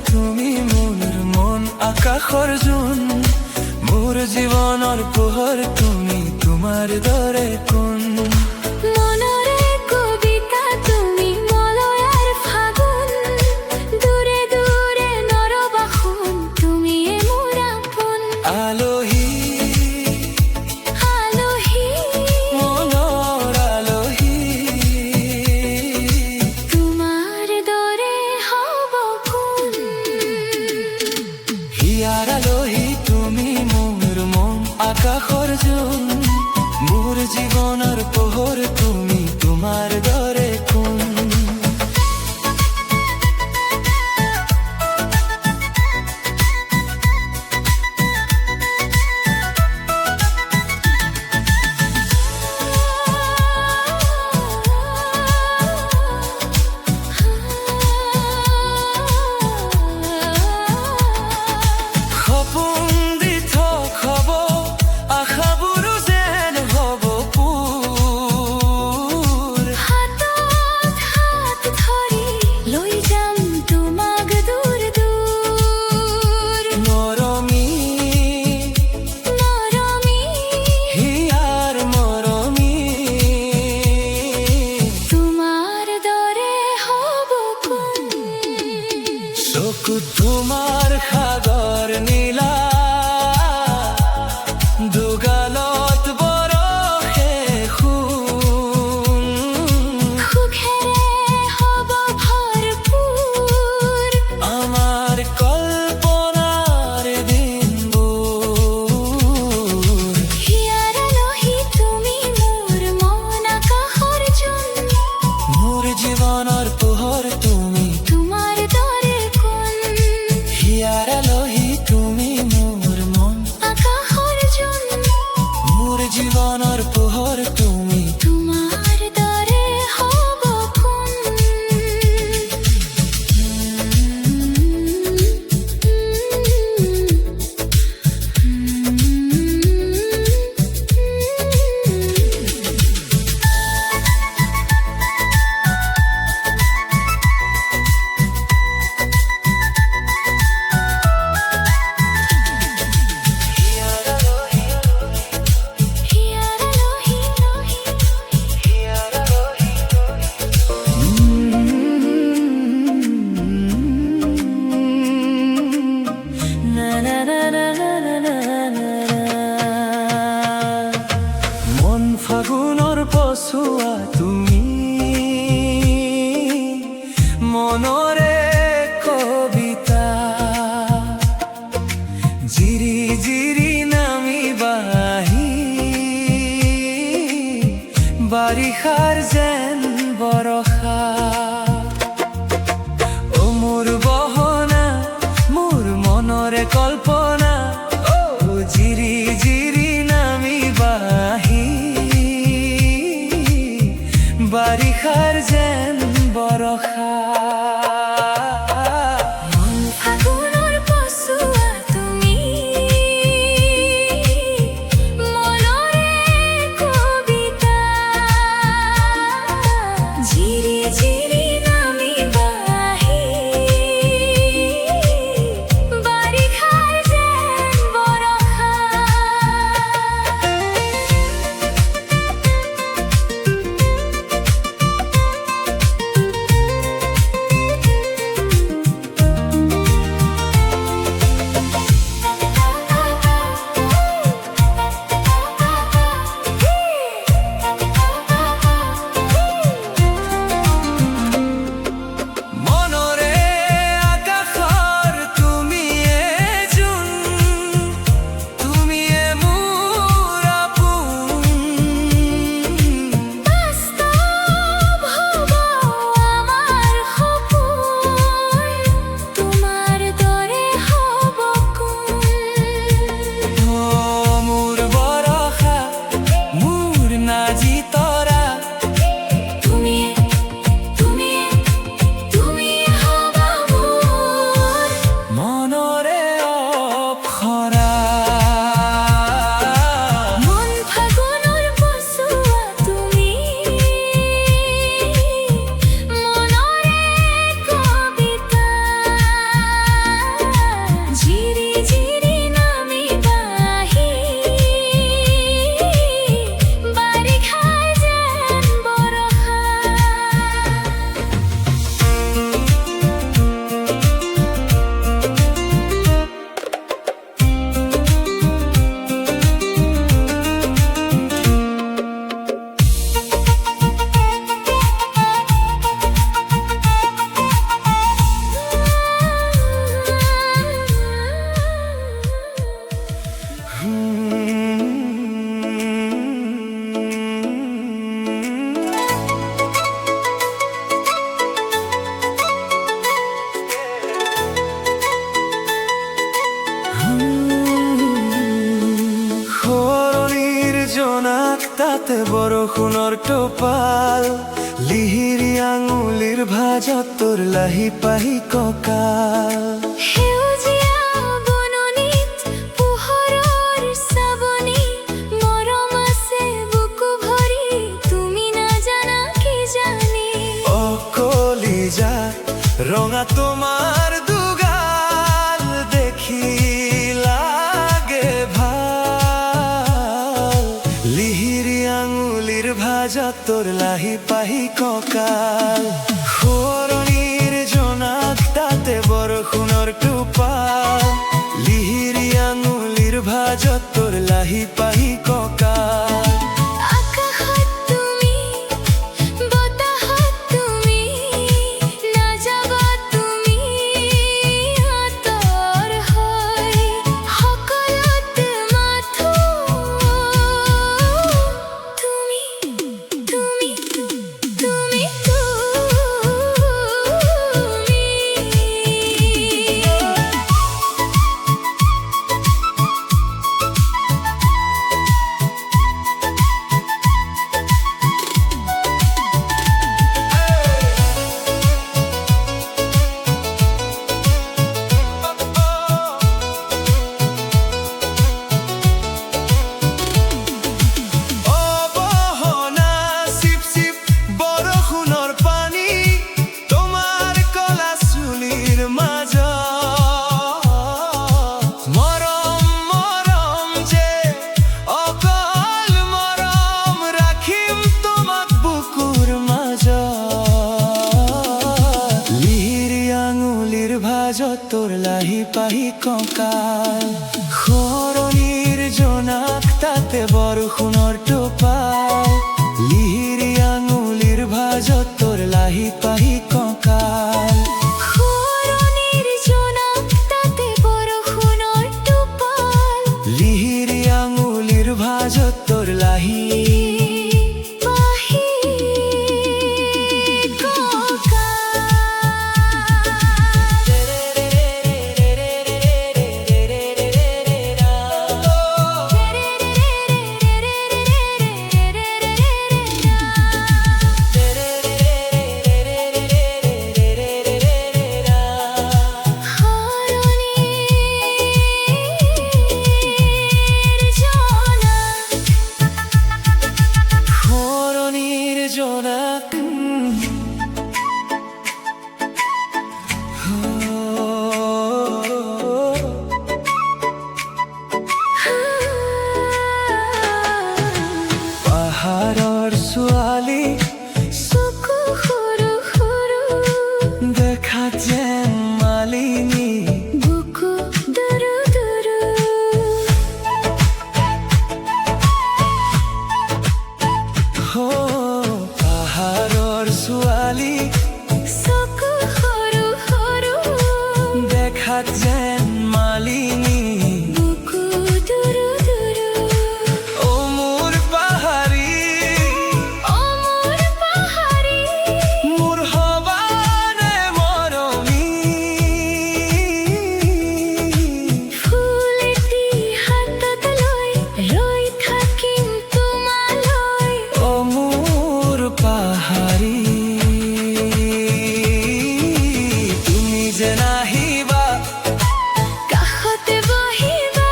তুমি মোর মন আকাশৰ জোন মোৰ জীৱনৰ পোহৰ তুমি তোমাৰ দৰে কোন মনৰে কবিতা তুমি মলয়াৰ ফাগুন দূৰে দূৰে নৰবাসুন তুমি মোৰ আপোন আলহী আলহী মনৰ আলহী তোমাৰ দৰে হ'ব কোন হিয়াৰ আলহী তুমি মোৰ মন আকাশৰ জোন মোৰ জীৱনৰ পোহৰ তুমি তোমাৰ দৰে কোন সপোন দি থব আশাবোৰ যেন হ'ব পুৰ হাতত হাত ধৰি লৈ যাম তোমাক দূৰ দূৰ মৰমী নৰমি হিয়াৰ মৰমী তোমাৰ দৰে হ'ব কোন চকুত তোমাৰ সাগৰ নীলা দুগালত বৰষে সোণ সুখেৰে হ'ব ভৰপূৰ আমাৰ কল্পনাৰ দিনবোৰ হিয়াৰ আলহী তুমি মোৰ মন আকাশৰ জোন মোৰ জীৱনৰ পোহৰ তুমি তোমাৰ দৰে কোন হিয়াৰ আলহী তুমি মোৰ মন আকাশৰ জোন মোৰ জীৱনৰ পোহৰ তুমি তোমাৰ দৰে হ'ব কোন হিয়াৰ আলহী মন ফাগুনৰ পছুৱা তুমি মনৰে কবিতা জিৰি জিৰি নামিবাহি বাৰিষাৰ যেন বৰষা অ মোৰ বহনা মোৰ মনৰে কল্পনা অ জিৰি জিৰি নামিবাহি বাৰিষাৰ যেন বৰষা মন ফাগুনৰ পছুৱা তুমি মনৰে কবিতা জিৰি জিৰি নামিবাহি বাৰিষাৰ যেন তাতে বৰষুণৰ টোপাল লিহিৰি আঙুলিৰ ভাজত তোৰ লাহি পাহি কঁকাল সেউজীয়া বননিত পোহৰৰ চাৱনি মৰম আছে বুকু ভৰি তুমি নাজানা কি জানি কলিজা ৰঙা তোমাৰ দুগাল দেখি লাগে ভাল লিহিৰি আঙুলিৰ ভাজত তোৰ লাহি পাহি কঁকাল সোঁৱৰণিৰ জোনাক তাতে বৰষুণৰ টোপাল লিহিৰি আঙুলিৰ ভাজত তোৰ লাহি পাহি কঁকাল আকাশত তুমি বতাহত তুমি নাযাবা তুমি আঁতৰ হৈ সকলোতে মাথো তুমি তুমি তুমি অবহনা চিপ চিপ বৰষুণৰ পানী তোমাৰ কলা চুলিৰ মাজত মৰম মৰম যে অকল মৰম ৰাখিম তোমাক বুকুৰ মাজত লিহিৰি আঙুলিৰ ভাজত তোৰ লাহি পাহি কঁকাল সোঁৱৰণিৰ জোনাক তাতে বৰষুণৰ টোপাল লিহিৰি আঙুলিৰ ভাজত তোৰ লাহি পাহি কঁকাল সোঁৱৰণিৰ জোনাক তাতে বৰষুণৰ টোপাল লিহিৰি আঙুলিৰ ভাজত তোৰ লাহি পাহি সোঁৱৰণিৰ জোনাক পাহাৰৰ ছোৱালী চকু সৰু সৰু দেখাত যেন মালিনী বুকু দুৰু দুৰু পাহাৰৰ ছোৱালী চকু সৰু সৰু দেখাত যেন মালিনী বুকু দুৰু দুৰু ও মোৰ পাহাৰী অমৰ পাহাৰী মোৰ হবানে মৰমী ফুল এটি হাতত লৈ ৰৈ থাকিম তোমালৈ ও মোৰ পাহাৰী তুমি যে নাহিবা কাষতে বহিবা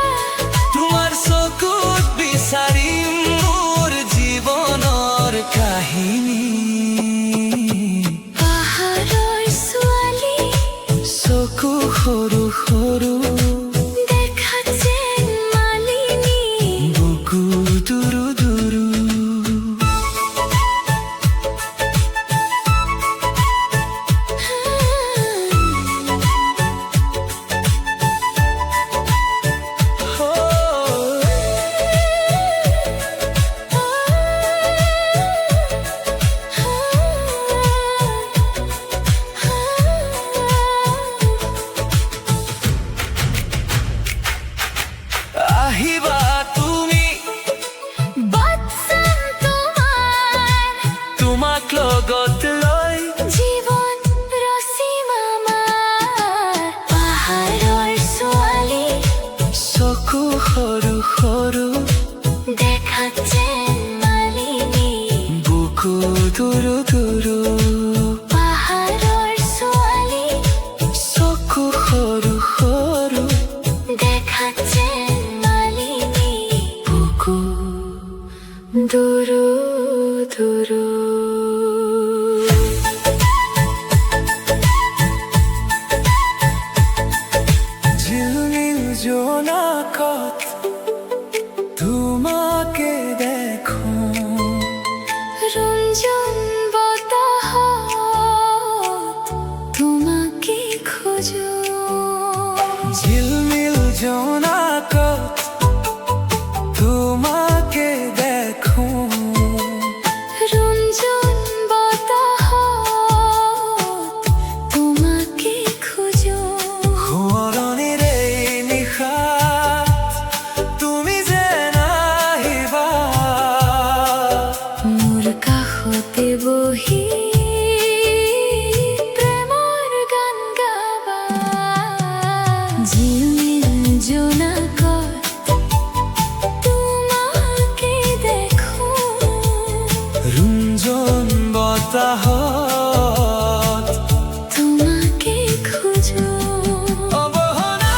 তোমাৰ চকুত বিচাৰিম মোৰ জীৱনৰ কাহিনী পাহাৰৰ ছোৱালী চকু সৰু সৰু দেখাত যেন মালিনী বুকু দুৰু দুৰু আহিবা তুমি বাটচাম তোমাৰ তোমাক লগত লৈ জীৱন ৰচিম আমাৰ পাহাৰৰ ছোৱালী চকু সৰু সৰু দেখাত যেন জোনাকত তোমাকে দেখো রঞ্জন বাতাহত তোমাকে খোঁজো ঝিলমিল জোনাকত তোমাকে দেখো রঞ্জন বাতাহত তোমাকে খোঁজো সোঁৱৰণিৰ এই নিশাত তুমি যে নাহিবা মোৰ কাষতে বহি প্ৰেমৰ গান গাবা ঝিলমিল জোনাকত তোমাকে দেখো ৰুঞ্জন বতাহত তোমাকে খোঁজো অৱহেলা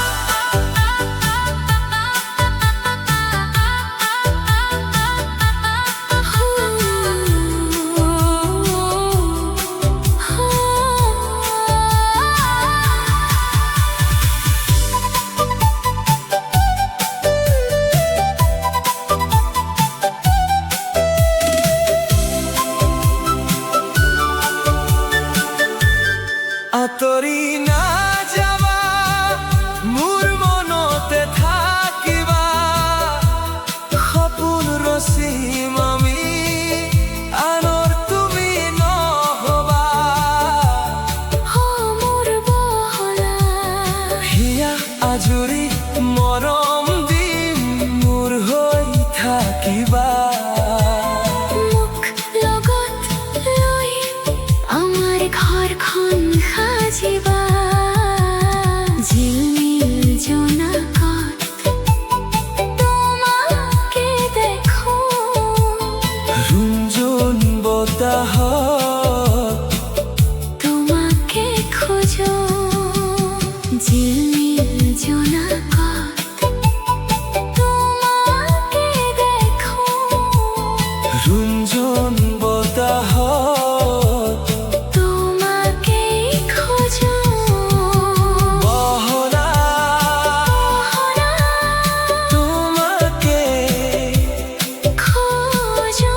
আঁতৰি নাযাবা মোৰ মনতে থাকিবা সপোন ৰচিম আমি আনৰ তুমি নহবা মোৰ বহলা হিয়া আজৰি মৰম দিম মোৰ হৈ থাকিবা মোক লগত লৈ আমাৰ ঘৰখন সাজিবা ঝিলমিল জোনাকত তোমাকে দেখো ৰুঞ্জন বতাহত তোমাকে খোঁজো ঝিলমিল জোনাকত তোমাকে দেখো ৰুঞ্জন বতাহত তোমাকে খোঁজো বহলা তোমাকে খোঁজো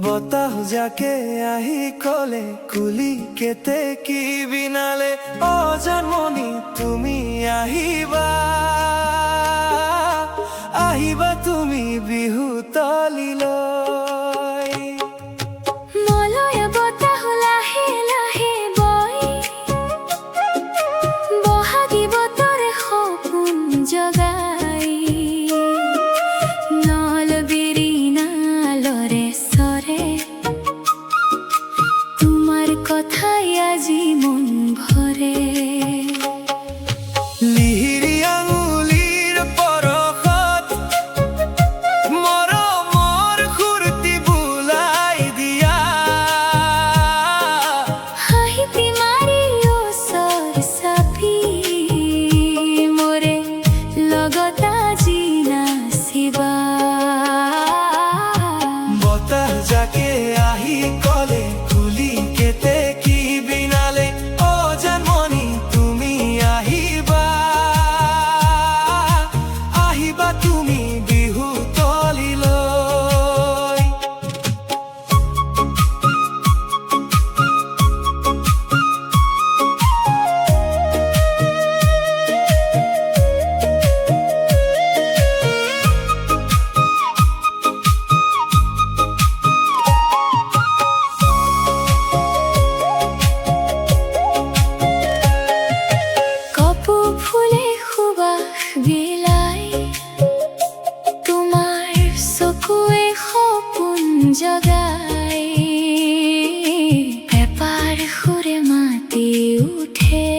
বতাহ যাকে আহি কলে কুলি কেতে কি বিনালে অজানমনি তুমি আহিবা আহিবা তুমি বিহু তলিলৈ মলয় বতাহ লাহে লাহে বয় বহাগী বতৰে সপোন জগাই নল বিৰিণালৰে চৰে তোমাৰ কথাই আজি মন ভৰে লিহিৰি আঙুলিৰ পৰশত মৰমৰ সুৰটি বোলাই দিয়া হাঁহিতি মাৰি ওচৰ চাপি মোৰে লগত আজি নাচিবা বতাহ যাকে আহি কলে কুলি কেতে কি বিনালে অজানমনি তুমি আহিবা আহিবা তুমি বিহু তলিলৈ কপৌ ফুলে সুবাস বিলাই তোমাৰ চকুৱে সপোন জগাই পেপাৰ সুৰে মাতি উঠে